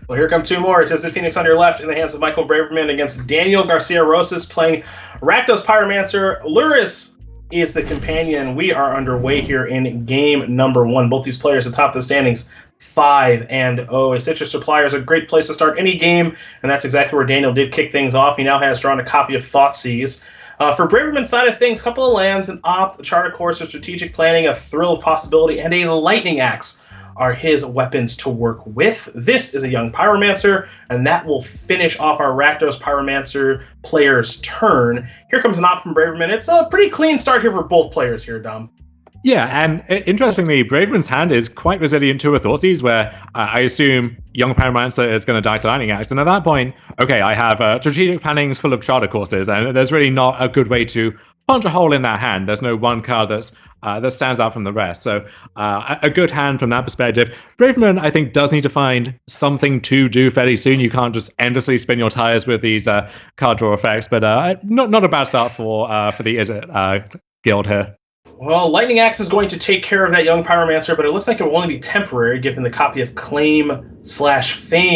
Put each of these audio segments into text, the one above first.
Well, here come two more. It says the Phoenix on your left in the hands of Michael Braverman against Daniel Garcia-Rosas playing Rakdos Pyromancer. Luris is the companion. We are underway here in game number one. Both these players atop the standings 5-0. A Citrus Supplier is a great place to start any game, and that's exactly where Daniel did kick things off. He now has drawn a copy of Thoughtseize. For Braverman's side of things, a couple of lands, an Opt, a Chart of Course, a Strategic Planning, a Thrill of Possibility, and a Lightning Axe are his weapons to work with. This is a young Pyromancer, and that will finish off our Rakdos Pyromancer player's turn. Here comes an Opt from Braverman. It's a pretty clean start here for both players here, Dom. Yeah, and interestingly, Braverman's hand is quite resilient to a Thoughtseize, where I assume young Pyromancer is going to die to Lightning Axe. And at that point, okay, I have strategic plannings full of charter courses, and there's really not a good way to punch a hole in that hand. There's no one card that stands out from the rest. So a good hand from that perspective. Braverman, I think, does need to find something to do fairly soon. You can't just endlessly spin your tires with these card draw effects, but not a bad start for the Izzet guild here. Well, Lightning Axe is going to take care of that young Pyromancer, but it looks like it will only be temporary given the copy of Claim/Fame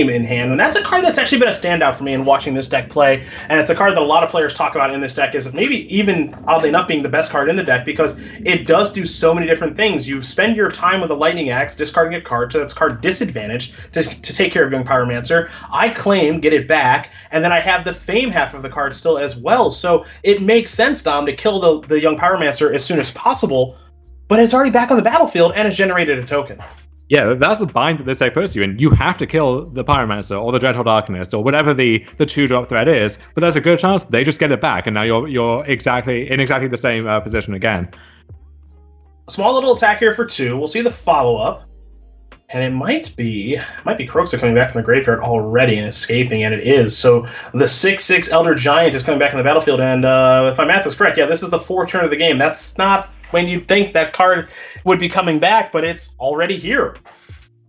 in hand. And that's a card that's actually been a standout for me in watching this deck play. And it's a card that a lot of players talk about in this deck as maybe even, oddly enough, being the best card in the deck because it does do so many different things. You spend your time with a Lightning Axe discarding a card to that's card disadvantage to take care of young Pyromancer. I claim, get it back, and then I have the Fame half of the card still as well. So it makes sense, Dom, to kill the young Pyromancer as soon as possible, but it's already back on the battlefield and it's generated a token. Yeah, that's the bind that this deck puts you in. You have to kill the Pyromancer or the Dreadhorde Arcanist or whatever the 2-drop threat is, but there's a good chance they just get it back, and now you're in exactly the same position again. A small little attack here for 2. We'll see the follow-up. And it might be Kroxa coming back from the graveyard already and escaping, and it is. So the 6/6 Elder Giant is coming back on the battlefield, and if my math is correct, yeah, this is the 4th turn of the game. That's not when you'd think that card would be coming back, but it's already here.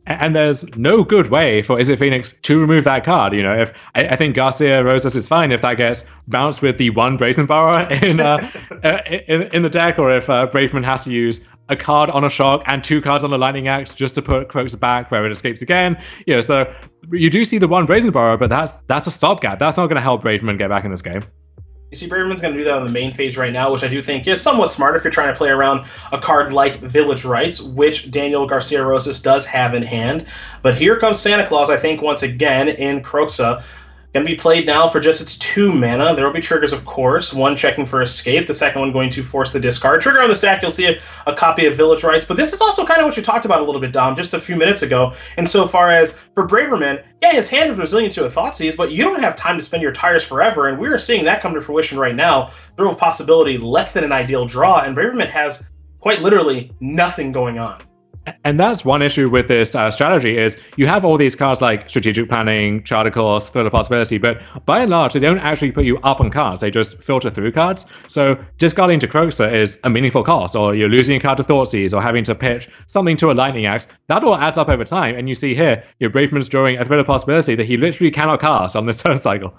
And there's no good way for Izzet Phoenix to remove that card. You know, if I think Garcia-Rosas is fine if that gets bounced with the 1 Brazen Borrower in the deck, or if Braverman has to use a card on a shock and 2 cards on the Lightning Axe just to put Kroxa back where it escapes again. You know, so you do see the 1 Brazen Borrower, but that's a stopgap. That's not going to help Braverman get back in this game. You see, Braverman's going to do that on the main phase right now, which I do think is somewhat smart if you're trying to play around a card like Village Rites, which Daniel Garcia-Rosas does have in hand. But here comes Santa Claus, I think, once again, in Kroxa. Going to be played now for just its 2 mana. There will be triggers, of course. 1 checking for escape. The second one going to force the discard. Trigger on the stack, you'll see a copy of Village Rites. But this is also kind of what you talked about a little bit, Dom, just a few minutes ago. Insofar as, for Braverman, yeah, his hand is resilient to a Thoughtseize, but you don't have time to spin your tires forever, and we are seeing that come to fruition right now. Throw of Possibility, less than an ideal draw, and Braverman has quite literally nothing going on. And that's one issue with this strategy is you have all these cards like Strategic Planning, Charter Course, Thrill of Possibility, but by and large, they don't actually put you up on cards. They just filter through cards. So discarding to Kroxa is a meaningful cost, or you're losing a card to Thoughtseize, or having to pitch something to a Lightning Axe. That all adds up over time, and you see here, your Braverman's drawing a Thrill of Possibility that he literally cannot cast on this turn cycle.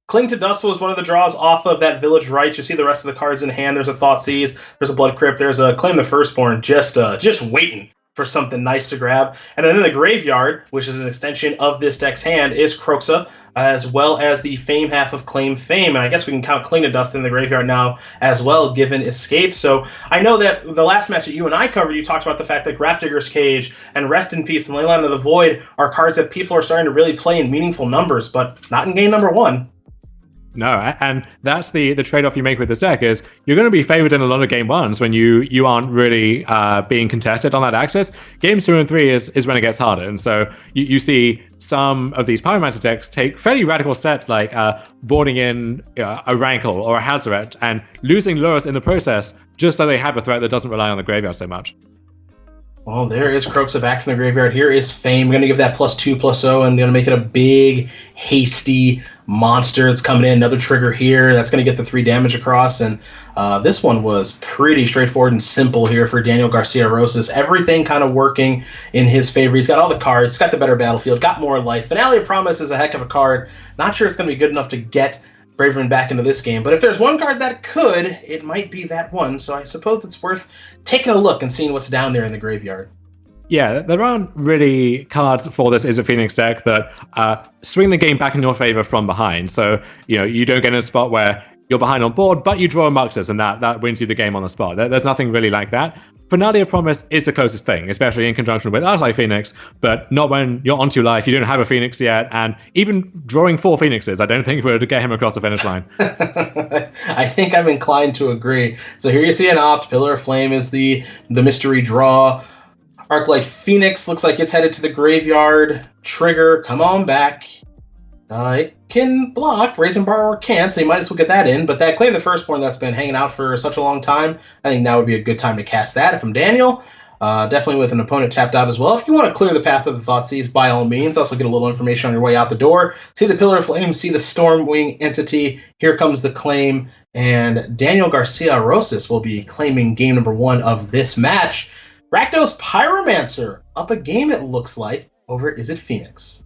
Cling to Dust was one of the draws off of that Village Rites. You see the rest of the cards in hand. There's a Thoughtseize, there's a Blood Crypt, there's a Claim the Firstborn, just waiting for something nice to grab. And then in the graveyard, which is an extension of this deck's hand, is Kroxa, as well as the Fame half of Claim Fame. And I guess we can count Cling to Dust in the graveyard now as well, given Escape. So I know that the last match that you and I covered, you talked about the fact that Grafdigger's Cage and Rest in Peace and Leyline of the Void are cards that people are starting to really play in meaningful numbers, but not in game number 1. No, and that's the trade-off you make with this deck is you're going to be favored in a lot of game 1s when you aren't really being contested on that axis. Games 2 and 3 is when it gets harder, and so you see some of these Pyromancer decks take fairly radical steps like boarding in a Rankle or a Hazoret and losing Lurrus in the process just so they have a threat that doesn't rely on the graveyard so much. Well, there is Kroxa back from the graveyard. Here is Fame. We're going to give that +2/+0 and going to make it a big, hasty monster. It's coming in. Another trigger here. That's going to get the 3 damage across. And this one was pretty straightforward and simple here for Daniel Garcia-Rosas. Everything kind of working in his favor. He's got all the cards. He's got the better battlefield. Got more life. Finale of Promise is a heck of a card. Not sure it's going to be good enough to get Braverman back into this game. But if there's one card that could, it might be that one. So I suppose it's worth taking a look and seeing what's down there in the graveyard. Yeah, there aren't really cards for this Is It Phoenix deck that swing the game back in your favor from behind. So, you don't get in a spot where you're behind on board, but you draw a Muxus, and that wins you the game on the spot. There's nothing really like that. Finale of Promise is the closest thing, especially in conjunction with Arclight Phoenix, but not when you're on 2 life, you don't have a Phoenix yet, and even drawing 4 Phoenixes, I don't think would get him across the finish line. I think I'm inclined to agree. So here you see an opt. Pillar of Flame is the mystery draw. Arclight Phoenix looks like it's headed to the graveyard. Trigger, come on back. It can block. Brazen Borrower can't, so you might as well get that in. But that Claim the Firstborn that's been hanging out for such a long time, I think now would be a good time to cast that if I'm Daniel. Definitely with an opponent tapped out as well. If you want to clear the path of the Thoughtseize, by all means. Also get a little information on your way out the door. See the Pillar of Flame, see the Stormwing entity. Here comes the claim. And Daniel Garcia-Rosas will be claiming game number 1 of this match. Rakdos Pyromancer up a game, it looks like, over Is It Phoenix.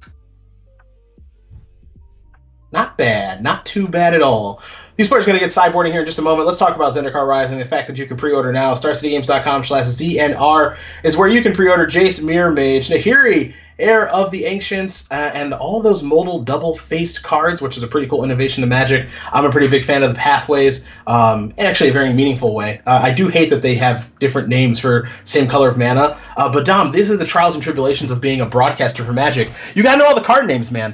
Not bad. Not too bad at all. These players are going to get sideboarding here in just a moment. Let's talk about Zendikar Rising. The fact that you can pre-order now. StarCityGames.com/ZNR is where you can pre-order Jace, Mirror Mage, Nahiri, Heir of the Ancients, and all those modal double-faced cards, which is a pretty cool innovation to Magic. I'm a pretty big fan of the pathways, and actually a very meaningful way. I do hate that they have different names for same color of mana, but Dom, these are the trials and tribulations of being a broadcaster for Magic. You gotta know all the card names, man.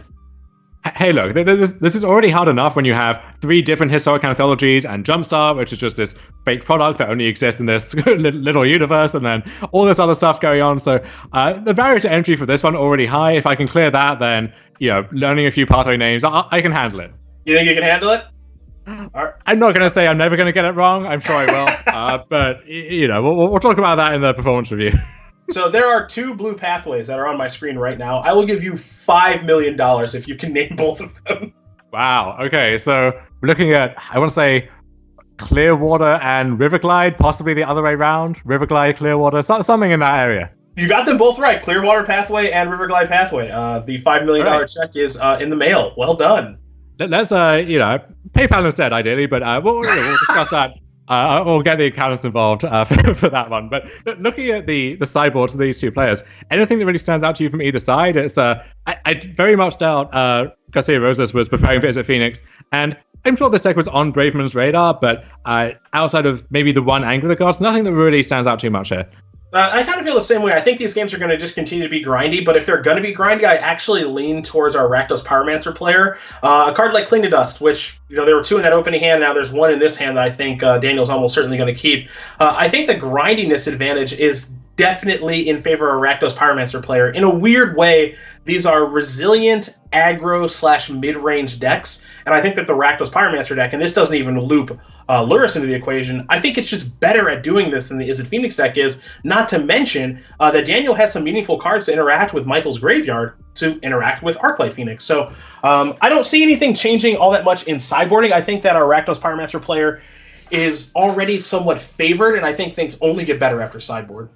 Hey, look, this is already hard enough when you have 3 different historic anthologies and Jumpstart, which is just this fake product that only exists in this little universe, and then all this other stuff going on. So the barrier to entry for this one already high. If I can clear that, then, learning a few pathway names, I can handle it. You think you can handle it? I'm not going to say I'm never going to get it wrong. I'm sure I will. But, we'll talk about that in the performance review. So there are 2 blue pathways that are on my screen right now. I will give you $5 million if you can name both of them. Wow. Okay, so we're looking at, I want to say, Clearwater and Riverglide, possibly the other way around. Riverglide, Clearwater, something in that area. You got them both right. Clearwater pathway and Riverglide pathway. The $5 million check is in the mail. Well done. Let's, PayPal instead, ideally, but we'll discuss that. We'll get the accountants involved for that one. But looking at the sideboards of these 2 players, anything that really stands out to you from either side? It's I very much doubt Garcia-Rosas was preparing for Is It Phoenix, and I'm sure this deck was on Braverman's radar, but outside of maybe the one Anger of the Gods, nothing that really stands out too much here. I kind of feel the same way. I think these games are going to just continue to be grindy, but if they're going to be grindy, I actually lean towards our Rakdos Pyromancer player. A card like Cling to Dust, which, there were 2 in that opening hand, now there's 1 in this hand that I think Daniel's almost certainly going to keep. I think the grindiness advantage is definitely in favor of a Rakdos Pyromancer player. In a weird way, these are resilient aggro/mid-range decks, and I think that the Rakdos Pyromancer deck, and this doesn't even loop Luris into the equation, I think it's just better at doing this than the Is It Phoenix deck is, not to mention that Daniel has some meaningful cards to interact with Michael's graveyard to interact with Arclight Phoenix. So I don't see anything changing all that much in sideboarding. I think that our Rakdos Pyromancer player is already somewhat favored, and I think things only get better after sideboard.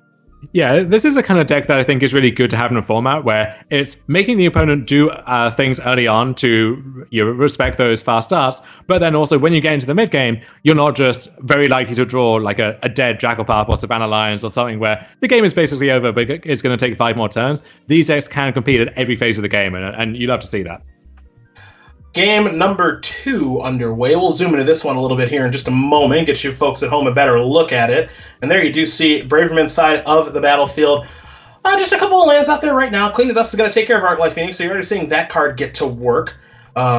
Yeah, this is a kind of deck that I think is really good to have in a format where it's making the opponent do things early on to respect those fast starts, but then also when you get into the mid game, you're not just very likely to draw like a dead Jackalpath or Savannah Lions or something where the game is basically over, but it's going to take 5 more turns. These decks can compete at every phase of the game, and you love to see that. Game number 2 underway. We'll zoom into this one a little bit here in just a moment, get you folks at home a better look at it. And there you do see Braverman's side of the battlefield. Just a couple of lands out there right now. Clean to Dust is going to take care of Arclight Phoenix, so you're already seeing that card get to work.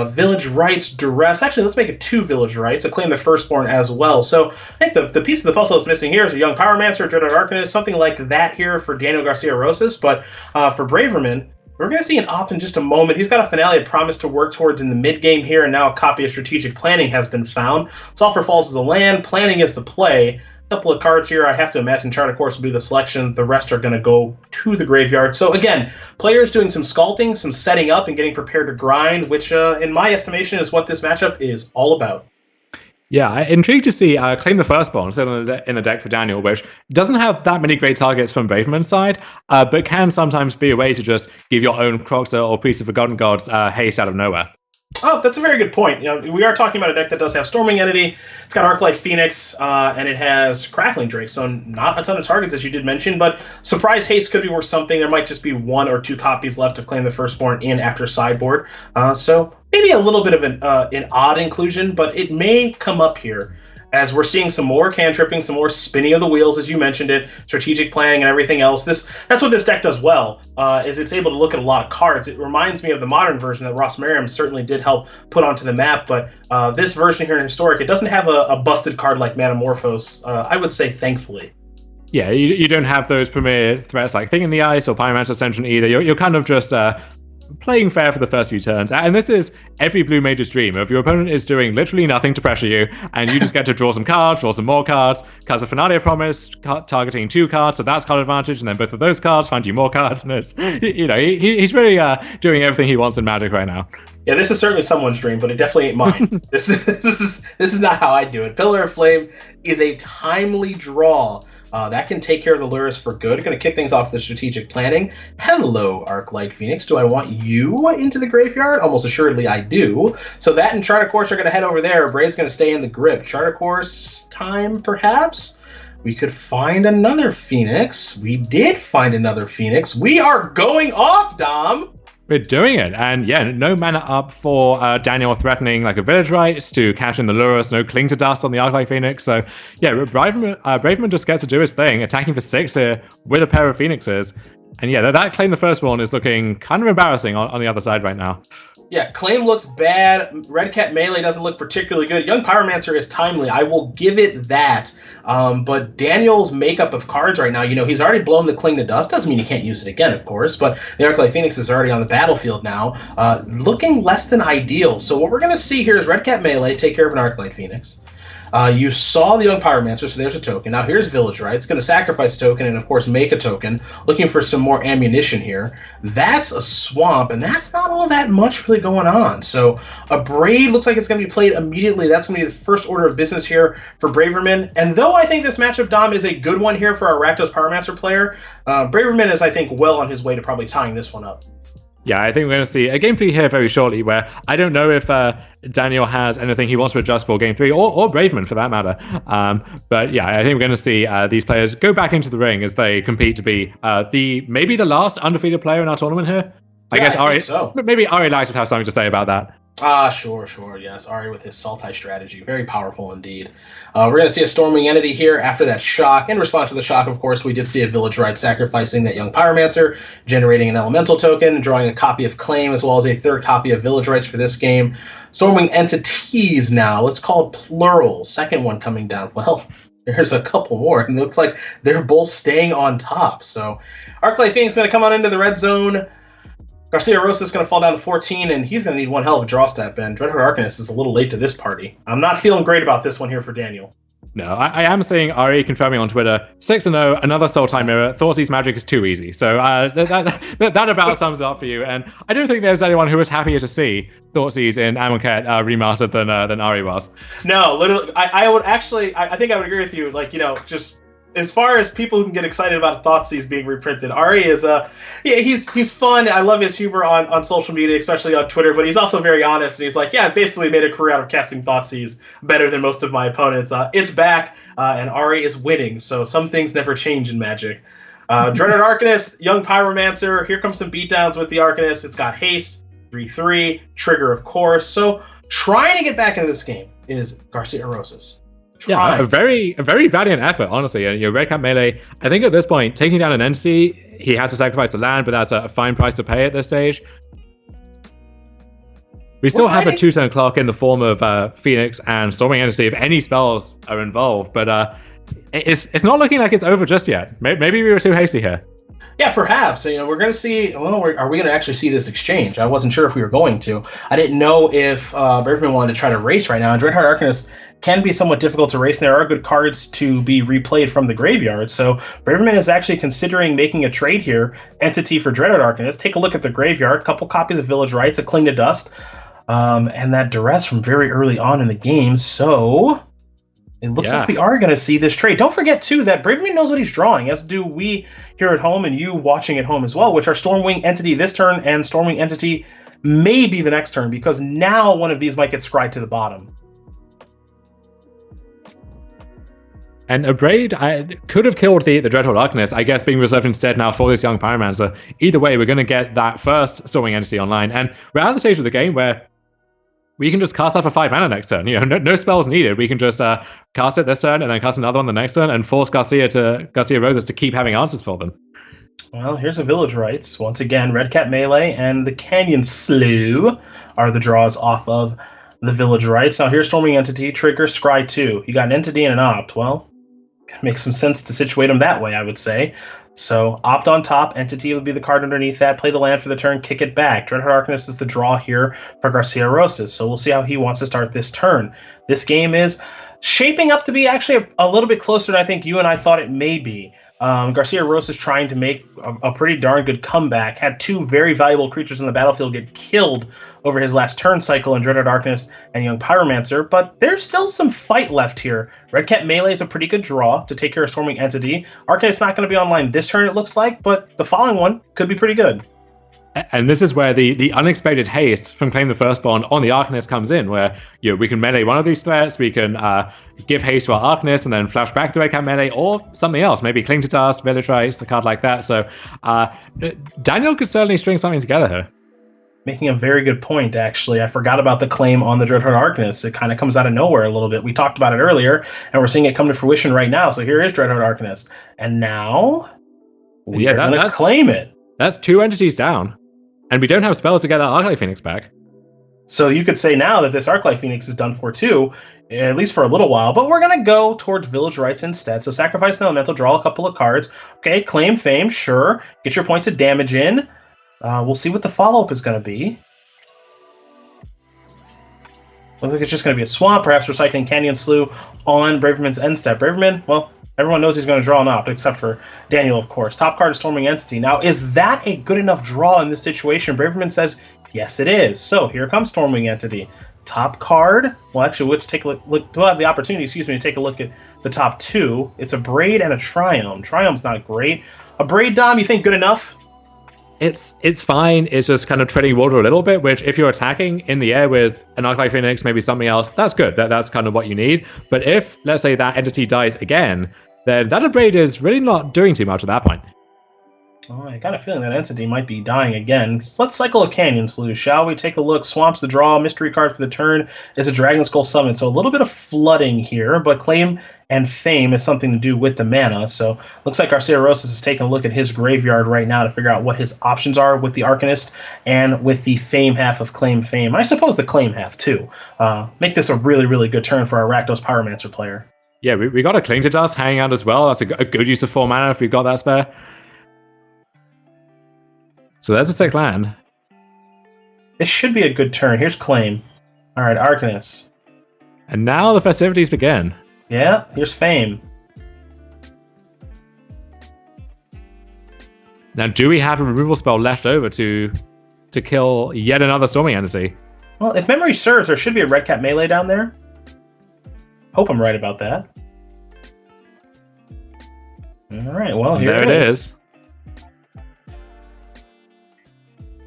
Village Rites, Duress. Actually, let's make it 2 Village Rites. A Claim the Firstborn as well. So I think the piece of the puzzle that's missing here is a Young Pyromancer, Dreaded Arcanist, something like that here for Daniel Garcia-Rosas. But for Braverman, we're going to see an opt in just a moment. He's got a Finale of Promise to work towards in the mid-game here, and now a copy of Strategic Planning has been found. Sulfur Falls is the land, Planning is the play. A couple of cards here, I have to imagine Chart of Course will be the selection. The rest are going to go to the graveyard. So again, players doing some sculpting, some setting up, and getting prepared to grind, which in my estimation is what this matchup is all about. Yeah, I'm intrigued to see Claim the Firstborn still in the deck for Daniel, which doesn't have that many great targets from Braverman's side, but can sometimes be a way to just give your own Croxer or Priest of Forgotten Gods haste out of nowhere. Oh, that's a very good point. We are talking about a deck that does have Storming Entity. It's got Arclight Phoenix, and it has Crackling Drake. So not a ton of targets, as you did mention, but Surprise Haste could be worth something. There might just be 1 or 2 copies left of Claim the Firstborn in after sideboard. So maybe a little bit of an odd inclusion, but it may come up here as we're seeing some more cantripping, some more spinning of the wheels, as you mentioned it, strategic planning and everything else. That's what this deck does well, is it's able to look at a lot of cards. It reminds me of the modern version that Ross Merriam certainly did help put onto the map, but this version here in Historic, it doesn't have a busted card like Manamorphose, I would say thankfully. Yeah, you don't have those premier threats like Thing in the Ice or Pyromancer Ascension either. You're kind of just playing fair for the first few turns. And this is every Blue Mage's dream. If your opponent is doing literally nothing to pressure you, and you just get to draw some cards, draw some more cards, Casa Finale Promise, targeting 2 cards, so that's card advantage, and then both of those cards find you more cards, and it's, he's really doing everything he wants in Magic right now. Yeah, this is certainly someone's dream, but it definitely ain't mine. This is not how I do it. Pillar of Flame is a timely draw. That can take care of the Lurrus for good. Going to kick things off with the strategic planning. Hello, Arclight Phoenix. Do I want you into the graveyard? Almost assuredly I do. So that and Chart a Course are going to head over there. Braid's going to stay in the grip. Chart a Course time, perhaps? We could find another Phoenix. We did find another Phoenix. We are going off, Dom! We're doing it, and yeah, no mana up for Daniel threatening like a Village Rites to cash in the Lurrus, no Cling to Dust on the Arclight Phoenix, so yeah, Braverman just gets to do his thing, attacking for 6 here with a pair of Phoenixes, and yeah, that Claim the Firstborn is looking kind of embarrassing on the other side right now. Yeah, Claim looks bad. Red Cat Melee doesn't look particularly good. Young Pyromancer is timely. I will give it that. But Daniel's makeup of cards right now, he's already blown the Cling to Dust. Doesn't mean he can't use it again, of course. But the Arclight Phoenix is already on the battlefield now, looking less than ideal. So what we're going to see here is Red Cat Melee take care of an Arclight Phoenix. You saw the Young Pyromancer, so there's a token. Now here's Village Rites. It's going to sacrifice a token and, of course, make a token. Looking for some more ammunition here. That's a Swamp, and that's not all that much really going on. So a Braid looks like it's going to be played immediately. That's going to be the first order of business here for Braverman. And though I think this matchup, Dom, is a good one here for our Rakdos Pyromancer player, Braverman is, I think, well on his way to probably tying this one up. Yeah, I think we're going to see a Game 3 here very shortly where I don't know if Daniel has anything he wants to adjust for Game 3, or Braverman for that matter. But yeah, I think we're going to see these players go back into the ring as they compete to be maybe the last undefeated player in our tournament here. I guess Ari, so. Maybe Ari Light would have something to say about that. Sure, yes. Ari with his Sultai strategy. Very powerful indeed. We're going to see a Storming Entity here after that shock. In response to the shock, of course, we did see a Village Rite sacrificing that Young Pyromancer, generating an Elemental token, drawing a copy of Claim, as well as a 3rd copy of Village Rites for this game. Storming Entities now. Let's call it plural. Second one coming down. Well, there's a couple more, and it looks like they're both staying on top. So Arclight Phoenix is going to come on into the red zone. Garcia-Rosas is going to fall down to 14, and he's going to need one hell of a draw step, and Dreadhorde Arcanist is a little late to this party. I'm not feeling great about this one here for Daniel. No, I am seeing Ari confirming on Twitter, 6-0, another Sultai Mirror, Thoughtseize Magic is too easy. So that about sums up for you, and I don't think there's anyone who was happier to see Thoughtseize in Amonkhet remastered than Ari was. No, literally, I would actually, I think I would agree with you, just as far as people who can get excited about Thoughtseize being reprinted, Ari is he's fun. I love his humor on social media, especially on Twitter, but he's also very honest, and he's like, yeah, I basically made a career out of casting Thoughtseize better than most of my opponents. It's back, and Ari is winning, so some things never change in Magic. Dreadhorde Arcanist, Young Pyromancer, here comes some beatdowns with the Arcanist. It's got haste, 3/3, trigger, of course. So trying to get back into this game is Garcia-Rosas. Yeah, a very valiant effort, honestly. And Red Cat Melee, I think at this point, taking down an entity, he has to sacrifice the land, but that's a fine price to pay at this stage. We still have a 2-turn clock in the form of Phoenix and Storming Entity if any spells are involved, but it's not looking like it's over just yet. Maybe we were too hasty here. Yeah, perhaps. We're going to see. Well, are we going to actually see this exchange? I wasn't sure if we were going to. I didn't know if Braverman wanted to try to race right now. And Dreadhorde Arcanist can be somewhat difficult to race, and there are good cards to be replayed from the graveyard. So Braverman is actually considering making a trade here. Entity for Dreadhorde Arcanist. Take a look at the graveyard. Couple copies of Village Rites, a Cling to Dust, and that Duress from very early on in the game. So it looks like we are going to see this trade. Don't forget, too, that Braverman knows what he's drawing, as do we here at home and you watching at home as well, which are Stormwing Entity this turn and Stormwing Entity maybe the next turn, because now one of these might get scryed to the bottom. And a Braid could have killed the Dreadhorde Arcanist, I guess being reserved instead now for this young Pyromancer. Either way, we're going to get that first Storming Entity online, and we're at the stage of the game where we can just cast that for 5 mana next turn. No spells needed. We can just cast it this turn and then cast another one the next turn and force Garcia-Rosas to keep having answers for them. Well, here's a Village Rites. Once again, Red Cat Melee and the Canyon Slough are the draws off of the Village Rites. Now here's Storming Entity, trigger, scry 2. You got an Entity and an Opt. Well, makes some sense to situate them that way, I would say. So Opt on top, Entity would be the card underneath that, play the land for the turn, kick it back. Dreadhorde Arcanist is the draw here for Garcia-Rosas, so we'll see how he wants to start this turn. This game is shaping up to be actually a little bit closer than I think you and I thought it may be. Garcia-Rosas trying to make a pretty darn good comeback, had 2 very valuable creatures in the battlefield get killed over his last turn cycle in Dreadhorde Arcanist and Young Pyromancer, but there's still some fight left here. Red Cat Melee is a pretty good draw to take care of Storming Entity. Arcanist's not going to be online this turn, it looks like, but the following one could be pretty good. And this is where the unexpected haste from Claim the Firstborn on the Arcanist comes in, where we can melee one of these threats, we can give haste to our Arcanist and then flash back to Red Cat melee, or something else, maybe Cling to Dust, Village Rites, a card like that. So Daniel could certainly string something together here. Making a very good point, actually. I forgot about the claim on the Dreadhorde Arcanist. It kind of comes out of nowhere a little bit. We talked about it earlier, and we're seeing it come to fruition right now. So here is Dreadhorde Arcanist. And now we are going to claim it. That's 2 entities down. And we don't have spells to get that Arclight Phoenix back. So you could say now that this Arclight Phoenix is done for too, at least for a little while, but we're going to go towards Village Rites instead. So sacrifice an elemental, draw a couple of cards. Okay, claim Fame, sure. Get your points of damage in. We'll see what the follow-up is going to be. Looks like it's just going to be a swamp, perhaps recycling Canyon Slough on Braverman's end step. Braverman, well, everyone knows he's going to draw an Opt, except for Daniel, of course. Top card is Storming Entity. Now, is that a good enough draw in this situation? Braverman says, yes, it is. So here comes Storming Entity. Top card. Well, actually, we'll take a look. We'll have the opportunity, to take a look at the top 2. It's a Braid and a Triumph. Triumph's not great. A Braid, Dom, you think good enough? It's fine. It's just kind of treading water a little bit, which if you're attacking in the air with an Arclight Phoenix, maybe something else, that's good. That's kind of what you need. But if, let's say, that entity dies again, then that Braid is really not doing too much at that point. Oh, I got a feeling that entity might be dying again. So let's cycle a Canyon Slough, shall we? Take a look. Swamp's the draw. Mystery card for the turn is a Dragon Skull summon. So a little bit of flooding here, but Claim and Fame is something to do with the mana. So looks like Garcia-Rosas is taking a look at his graveyard right now to figure out what his options are with the Arcanist and with the Fame half of Claim Fame. I suppose the Claim half, too. Make this a really, really good turn for our Rakdos Pyromancer player. Yeah, we got a Cling to Dust hanging out as well. That's a good use of 4 mana if we've got that spare. So there's a sick land. This should be a good turn. Here's Claim. All right, Arcanist. And now the festivities begin. Yeah, here's Fame. Now, do we have a removal spell left over to kill yet another Storming Entity? Well, if memory serves, there should be a Red Cat Melee down there. Hope I'm right about that. All right, well, here it is.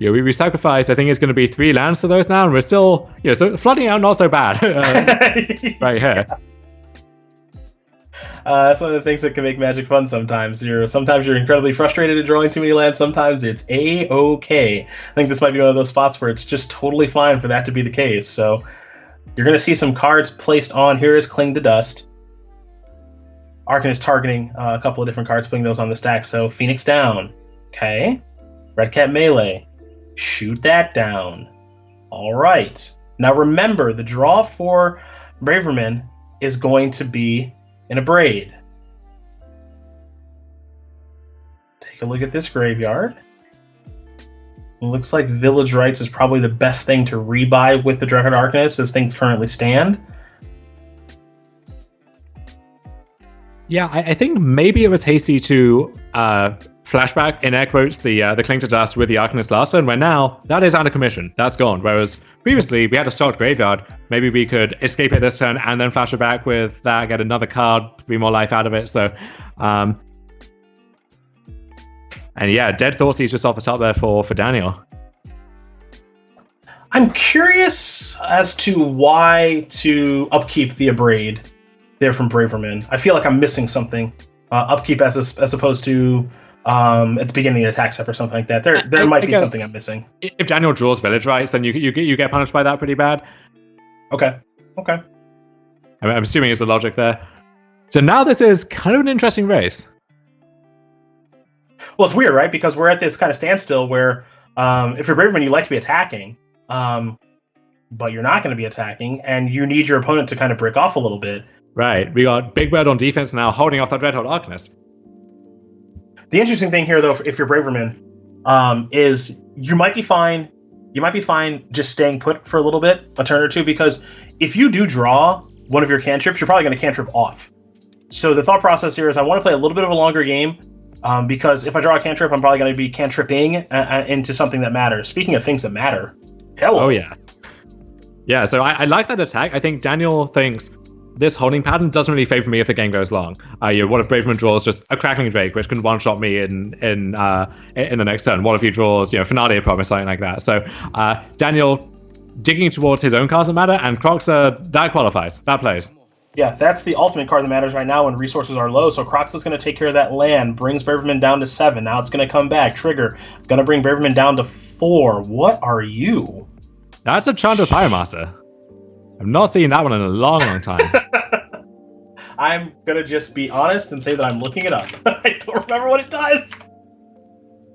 Yeah, we sacrificed, I think it's going to be 3 lands to those now, and we're still, so flooding out not so bad right here. That's one of the things that can make Magic fun sometimes. Sometimes you're incredibly frustrated at drawing too many lands, sometimes it's A-okay. I think this might be one of those spots where it's just totally fine for that to be the case. So you're going to see some cards placed on. Here is Cling to Dust. Arcanist targeting a couple of different cards, putting those on the stack. So Phoenix down. Okay. Red Cat Melee. Shoot that down. All right. Now remember, the draw for Braverman is going to be in a Braid. Take a look at this graveyard. It looks like Village Rites is probably the best thing to rebuy with the Dreadhorde Arcanist as things currently stand. Yeah, I think maybe it was hasty to flashback, in air quotes, the Cling to Dust with the Arcanist last turn, where now that is out of commission. That's gone. Whereas previously we had a stocked graveyard. Maybe we could escape it this turn and then flash it back with that, get another card, 3 more life out of it. So, and yeah, Dead Thoughtseize just off the top there for Daniel. I'm curious as to why to upkeep the Abrade there from Braverman. I feel like I'm missing something. Upkeep as opposed to at the beginning of the attack step or something like that. There might be something I'm missing. If Daniel draws Village Rites, then you get punished by that pretty bad. Okay. I'm assuming is the logic there. So now this is kind of an interesting race. Well, it's weird, right? Because we're at this kind of standstill where if you're Braverman, you like to be attacking, but you're not going to be attacking, and you need your opponent to kind of break off a little bit. Right. We got Big Bird on defense now, holding off that Dreadhorde Arcanist. The interesting thing here, though, if you're Braverman, is you might be fine. You might be fine just staying put for a little bit, a turn or two, because if you do draw one of your cantrips, you're probably going to cantrip off. So the thought process here is I want to play a little bit of a longer game, because if I draw a cantrip, I'm probably going to be cantripping into something that matters. Speaking of things that matter, hello. Oh, yeah. Yeah, so I like that attack. I think Daniel thinks this holding pattern doesn't really favor me if the game goes long. What if Braverman draws just a Crackling Drake, which can one-shot me in the next turn? What if he draws, Fanadia Promise, something like that? So Daniel digging towards his own cards that matter, and Croxa, that qualifies. That plays. Yeah, that's the ultimate card that matters right now when resources are low. So Croxa's going to take care of that land, brings Braverman down to 7. Now it's going to come back. Trigger, going to bring Braverman down to 4. What are you? That's a Chandra Pyromaster. I've not seen that one in a long, long time. I'm going to just be honest and say that I'm looking it up. I don't remember what it does.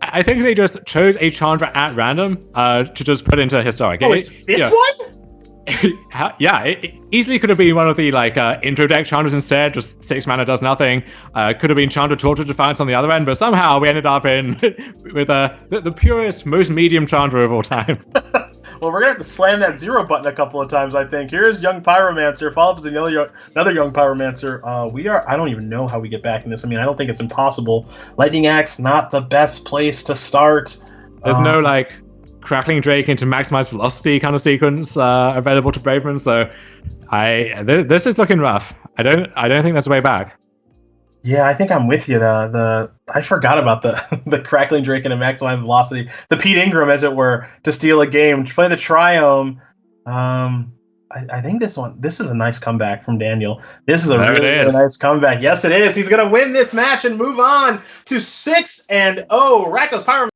I think they just chose a Chandra at random to just put into Historic. Oh, it's this one? Yeah, it easily could have been one of the intro deck Chandras instead, just 6 mana does nothing. Could have been Chandra Torture Defiance on the other end, but somehow we ended up with the purest, most medium Chandra of all time. Well, we're going to have to slam that 0 button a couple of times, I think. Here's Young Pyromancer. Follow up is another Young Pyromancer. I don't even know how we get back in this. I mean, I don't think it's impossible. Lightning Axe, not the best place to start. There's no, Crackling Drake into maximized velocity kind of sequence available to Braverman, so this is looking rough. I don't think that's the way back. Yeah, I think I'm with you. I forgot about the Crackling Drake and a maximized velocity, the Pete Ingram, as it were, to steal a game, to play the Triome. I think this is a nice comeback from Daniel. This is a really nice comeback. Yes, it is. He's gonna win this match and move on to 6-0. Rakdos Pyroman